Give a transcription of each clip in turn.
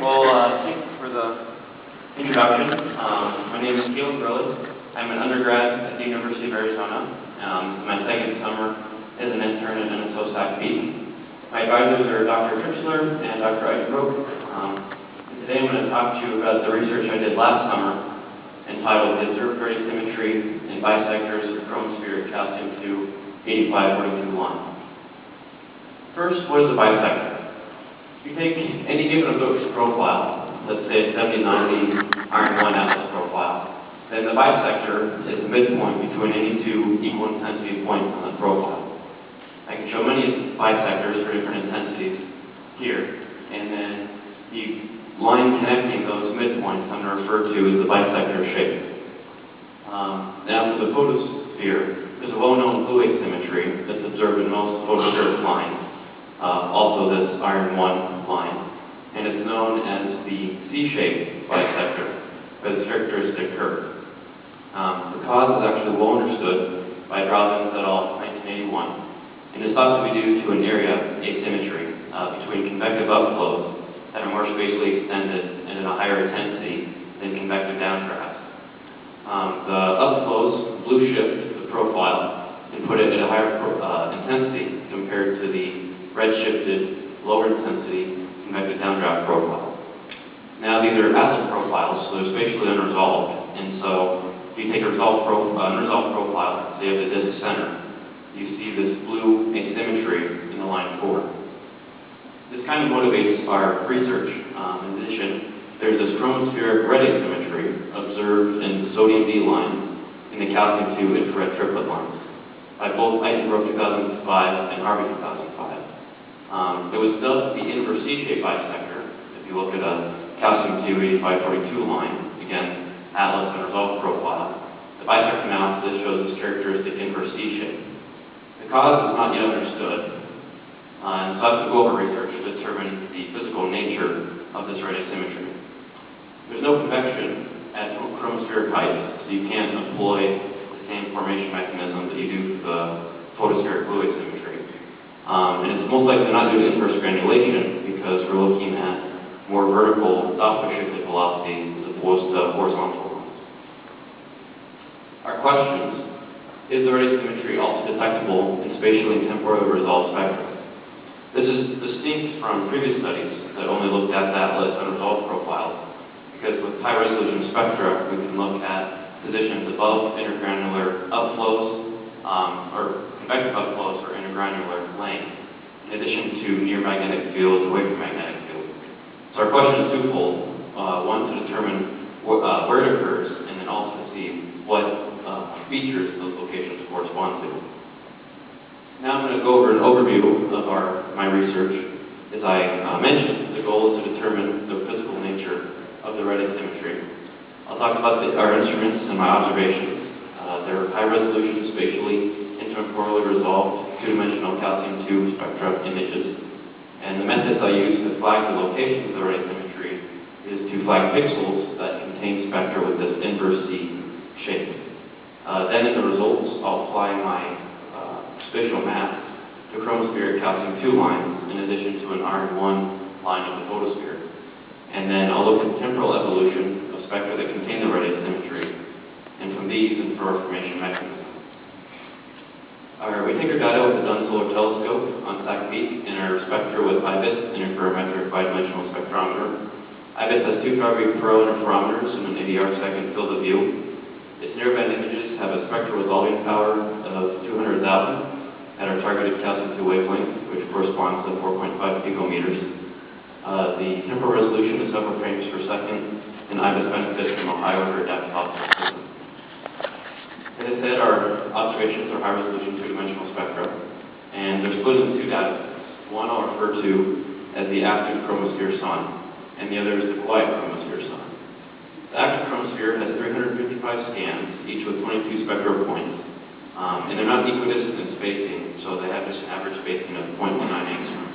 Well, thank you for the introduction. My name is Kaylan Burleigh. I'm an undergrad at the University of Arizona. My second summer as an intern at NSO SAC Peak. My advisors are Dr. Cruces and Dr. Eichenbroek. Today I'm going to talk to you about the research I did last summer entitled The Observed Rate Asymmetry in Bisectors of Chromospheric Calcium-2 8542 line. First, what is a bisector? If you take any given Absorption profile, let's say a 70-90 iron 1 atlas profile, then the bisector is the midpoint between any two equal intensity points on the profile. I can show many bisectors for different intensities here, and then the line connecting those midpoints I'm going to refer to as the bisector shape. Now for the photosphere, there's a well-known blue asymmetry that's observed in most photospheric lines. Also this iron 1 line, and it's known as the C-shaped bisector with its characteristic curve. The cause is actually well understood by Drobbins et al. 1981, and is thought to be due to an area asymmetry between convective upflows that are more spatially extended and at a higher intensity than convective downdrafts. The upflows blue shift the profile and put it at a higher intensity compared to the red-shifted, lower intensity, convective downdraft profile. Now these are atlas profiles, so they're spatially unresolved, and so if you take a unresolved profile, say of the disk center, you see this blue asymmetry in the line 4. This kind of motivates our research. In addition, there's this chromospheric red asymmetry observed in the sodium D line in the calcium-2 infrared triplet lines by both Eichenbroek 2005 and Harvey 2005. It was dubbed the inverse C-shaped bisector. If you look at a calcium-2 8542 line, again, atlas and resolved profile, the bisector analysis shows this characteristic inverse C-shape. The cause is not yet understood, and so I have to go over research to determine the physical nature of this red asymmetry. There's no convection at chromospheric height, so you can't employ the same formation mechanism that you do for the photospheric blue asymmetry. And it's most likely not due to inverse granulation because we're looking at more vertical Doppler-shifted velocities as opposed to horizontal ones. Our questions: is the red asymmetry also detectable in spatially and temporally resolved spectra? This is distinct from previous studies that only looked at the atlas and resolved profiles, because with high-resolution spectra, we can look at positions above intergranular upflows or convective upflows for intergranular length, in addition to near magnetic fields, away from magnetic fields. So our question is twofold. One, to determine where it occurs, and then also to see what features those locations correspond to. Now I'm going to go over an overview of my research. As I mentioned, the goal is to determine the physical nature of the red asymmetry. I'll talk about our instruments and my observations. They're high-resolution, spatially, intertemporally resolved, two-dimensional calcium-2 spectra images. And the methods I use to flag the locations of the red asymmetry is to flag pixels that contain spectra with this inverse C shape. Then in the results, I'll apply my spatial map to chromospheric calcium-2 lines in addition to an iron 1 line of the photosphere. And then I'll look at temporal evolution of spectra that contain the red asymmetry, and from these infer formation mechanisms. We take our data with the Dunn Solar Telescope on SAC Peak and our spectra with IBIS, interferometric bidimensional spectrometer. IBIS has 2 Faraday Pearl interferometers and an 80 arcsecond field of view. Its nearband images have a spectral resolving power of 200,000 at our targeted calcium-2 wavelength, which corresponds to 4.5 picometers. The temporal resolution is several frames per second, and IBIS benefits from a high order depth optical system. As I said, our observations are high-resolution two-dimensional spectra, and they're split into 2 data sets. One I'll refer to as the active chromosphere sun, and the other is the quiet chromosphere sun. The active chromosphere has 355 scans, each with 22 spectral points, and they're not equidistant in spacing, so they have just an average spacing of 0.19 angstroms.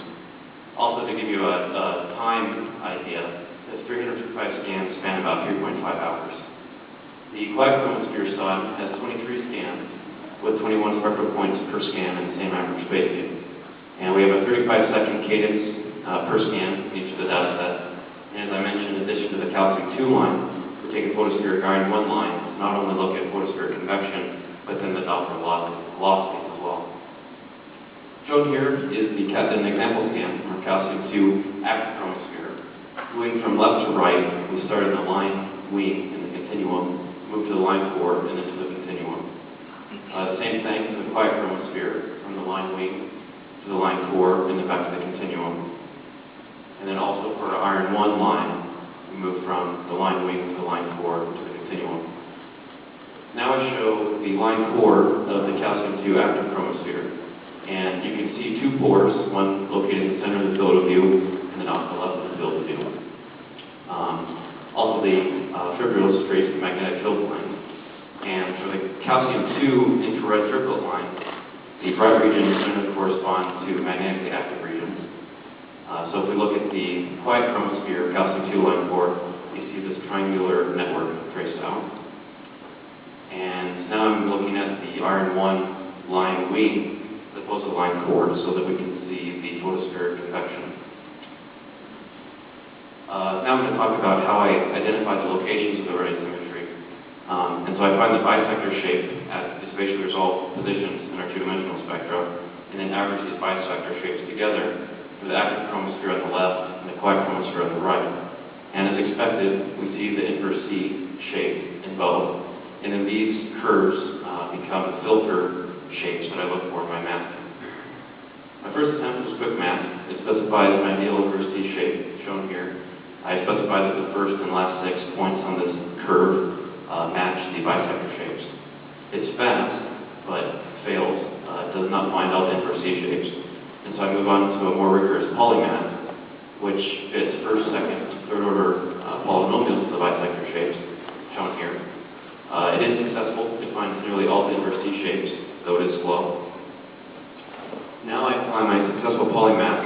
Also, to give you a time idea, the 355 scans span about 3.5 hours. The quiet chromosphere sun has 23 scans with 21 spectral points per scan and the same average spacing. And we have a 35-second cadence per scan in each of the data sets. And as I mentioned, in addition to the calcium-2 line, we're taking photospheric iron-1 line to not only look at photospheric convection, but then the Doppler velocities as well. Shown here is an example scan from our calcium-2 active chromosphere. Moving from left to right, we started in the line wing in the continuum, moved to the line core, and then to the continuum. The same thing to the quiet chromosphere, from the line wing to the line core, and then back to the continuum. And then also for our iron-1 line, we moved from the line wing to the line core to the continuum. Now I show the line core of the calcium-2 active chromosphere. And you can see two pores, one located in the center of the field of view, and then off the left of the field of view. Also the fibrils trace the magnetic field lines. And for the calcium-2 infrared triplet line, the bright regions generally correspond to magnetically active regions. So if we look at the quiet chromosphere calcium-2 line core, you see this triangular network traced out. And now I'm looking at the iron-1 line wing as opposed to the line core so that we can see the photospheric convection. Now I'm going to talk about how I identify the locations of the red asymmetry. And so I find the bisector shape at the spatially resolved positions in our two-dimensional spectra, and then average these bisector shapes together for the active chromosphere on the left and the quiet chromosphere on the right. And as expected, we see the inverse C shape in both. And then these curves become the filter shapes that I look for in my masking. My first attempt was quick mask. It specifies an ideal inverse C shape, shown here. I specify that the first and last 6 points on this curve match the bisector shapes. It's fast, but fails. It does not find all the inverse C shapes. And so I move on to a more rigorous polymath, which fits first, second, third order polynomials to the bisector shapes, shown here. It is successful. It finds nearly all the inverse C shapes, though it is slow. Now I apply my successful polymath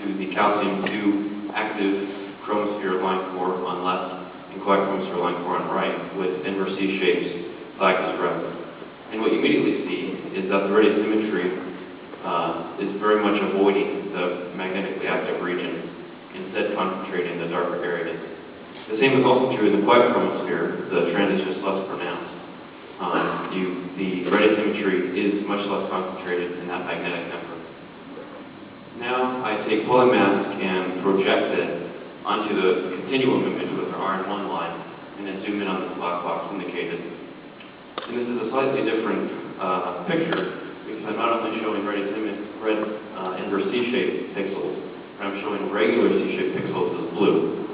to the calcium-2 active chromosphere line core on left and quiet chromosphere line core on right with inverse C shapes flagged as red. And what you immediately see is that the red asymmetry is very much avoiding the magnetically active region, instead concentrating in the darker areas. The same is also true in the quiet chromosphere. The trend is just less pronounced. The red asymmetry is much less concentrated in that magnetic network. Now I take polymath and project it onto the continuum image with our iron-1 line, and then zoom in on the black box indicated. And this is a slightly different picture, because I'm not only showing red inverse C-shaped pixels, but I'm showing regular C-shaped pixels as blue.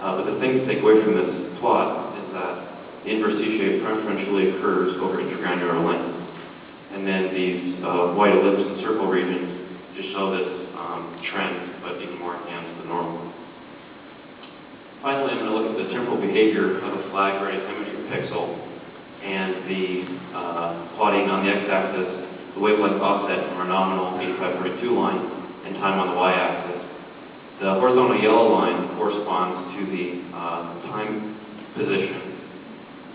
But the thing to take away from this plot is that the inverse C-shape preferentially occurs over intragranular length. And then these white ellipse and circle regions just show this trend, but even more enhanced than normal. Finally, I'm going to look at the temporal behavior of a flagged red asymmetry pixel and the plotting on the x-axis, the wavelength offset from our nominal 8542 line and time on the y-axis. The horizontal yellow line corresponds to the time position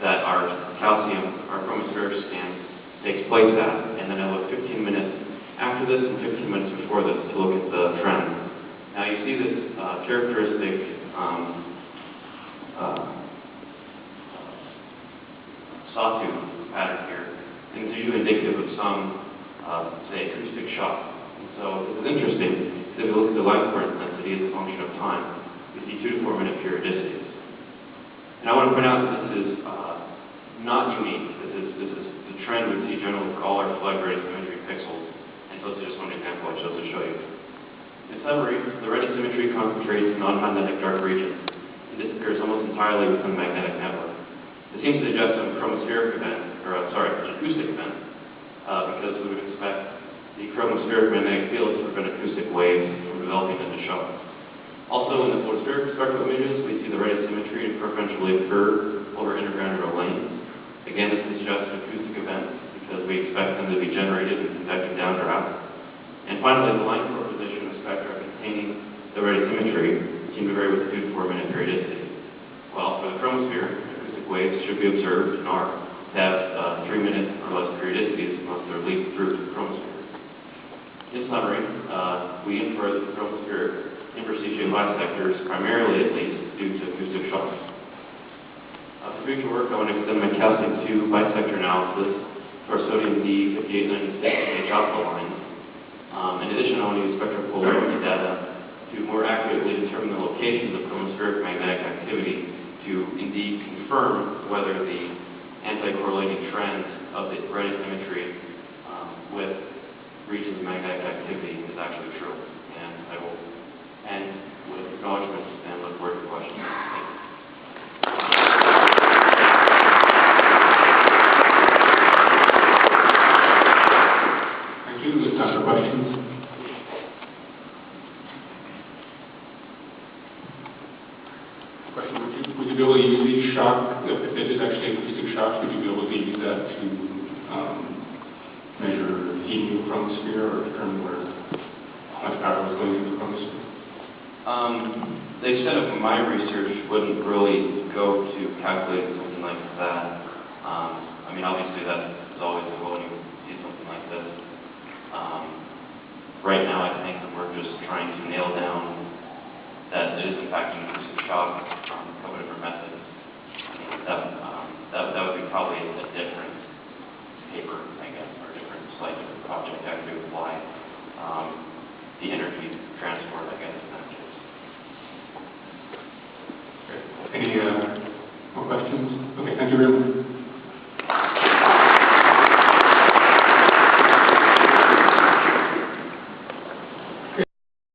that our calcium, our chromospheric scan, takes place at. And then I look 15 minutes after this and 15 minutes before this to look at the trend. Now you see this characteristic sawtooth pattern here, and it's usually indicative of some, say, acoustic shock. And so this is interesting. If we look at the light current intensity as a function of time, we see 2 to 4 minute periodicities. And I want to point out that this is not unique. This is the trend we see generally for all our flagged red asymmetry pixels. And so this is just one example I chose to show you. In summary, the red asymmetry concentrates in non-magnetic dark regions and disappears almost entirely within the magnetic network. This seems to suggest some chromospheric event, or an acoustic event, because we would expect the chromospheric magnetic field to prevent acoustic waves from developing into shocks. Also, in the photospheric spectral images, we see the red asymmetry to preferentially occur over intergranular lanes. Again, this suggests an acoustic event because we expect them to be generated in convective downdraft. And finally, the line core position of spectra containing the red asymmetry seem to vary with a 2 to 4 minute periodicity. While for the chromosphere, acoustic waves should be observed and are to have 3 minute or less periodicities unless they're leaked through to the chromosphere. In summary, we infer that the chromosphere interstitial bisectors, primarily at least, due to acoustic shocks. For future work, I want to extend my calcium-2 bisector analysis to our sodium D5896 alpha lines. In addition, I want to use spectral polarity data to more accurately determine the locations of chromospheric magnetic activity to indeed confirm whether the anti-correlating trend of the red asymmetry with regions of magnetic activity is actually true. And I will end with acknowledgments and look forward to questions. Thank you. Thank you. It's time for questions. Question, would you be able to use these shock, if it is actually acoustic shocks, would you be able to use that to measure the heat in the chromosphere or determine where how much power was going into the chromosphere? The extent of my research wouldn't really go to calculate something like that. I mean, obviously that is always a goal when you see something like this. Right now, I think that we're just trying to nail down that it is in fact an acoustic shock from a couple different methods. I mean, that would be probably a different paper, I guess, or a different, slightly different project I could apply the energy transport, I guess, in that case. Okay. Any more questions? Okay, thank you very much.